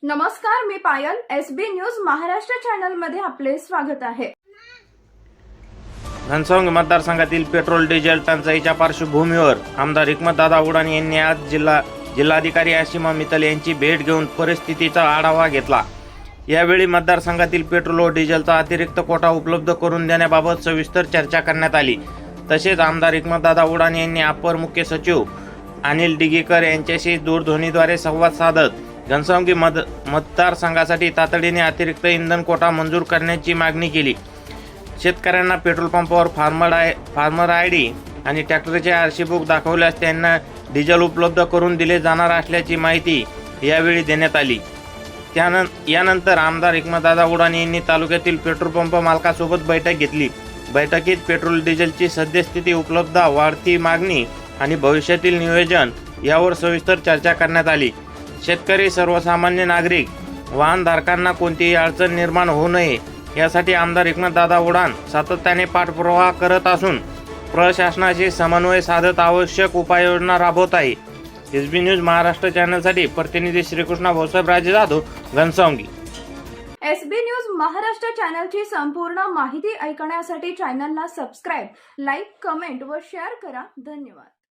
नमस्कार, मी पायल. SB news Maharashtra channel मध्ये आपले स्वागत आहे. घनसावंगी मतदारसंघातील पेट्रोल डिझेल टंचाईच्या पार्श्वभूमीवर आमदार हिकमतदादा उडान यांनी आज जिल्हाधिकारी आशिमा मित्तल यांची भेट घेऊन परिस्थितीचा आढावा घेतला. यावेळी मतदारसंघातील पेट्रोल व डिझेलचा अतिरिक्त कोटा उपलब्ध करून देण्याबाबत सविस्तर चर्चा करण्यात आली. तसेच आमदार हिकमतदादा उडान यांनी अपर मुख्य सचिव अनिल डिगेकर यांच्याशी दूरध्वनीद्वारे संवाद साधत घनसावंगी मतदारसंघासाठी तातडीने अतिरिक्त इंधन कोटा मंजूर करण्याची मागणी केली. शेतकऱ्यांना पेट्रोल पंपावर फार्मर आयडी आणि ट्रॅक्टरचे आरसी बुक दाखवल्यास त्यांना डिझेल उपलब्ध करून दिले जाणार असल्याची माहिती यावेळी देण्यात आली. यानंतर आमदार हिकमतदादा उडान यांनी तालुक्यातील पेट्रोल पंप मालकासोबत बैठक घेतली. बैठकीत पेट्रोल डिझेलची सद्यस्थिती, उपलब्धता, वाढती मागणी आणि भविष्यातील नियोजन यावर सविस्तर चर्चा करण्यात आली. शेतकरी, सर्वसामान्य नागरिक, वाहनधारकांना कोणतीही अडचण निर्माण होऊ नये यासाठी आमदार हिकमतदादा उडान सातत्याने पाठपुरावा करत असून प्रशासनाशी समन्वय साधत आवश्यक उपाययोजना राबवत आहे. एसबी न्यूज महाराष्ट्र चॅनलसाठी प्रतिनिधी श्रीकृष्णा भाऊसाहेब राजे जाधव, घनसावंगी. एसबी न्यूज महाराष्ट्र चॅनलची संपूर्ण माहिती ऐकण्यासाठी चॅनलला सबस्क्राईब, लाईक, कमेंट व शेअर करा. धन्यवाद.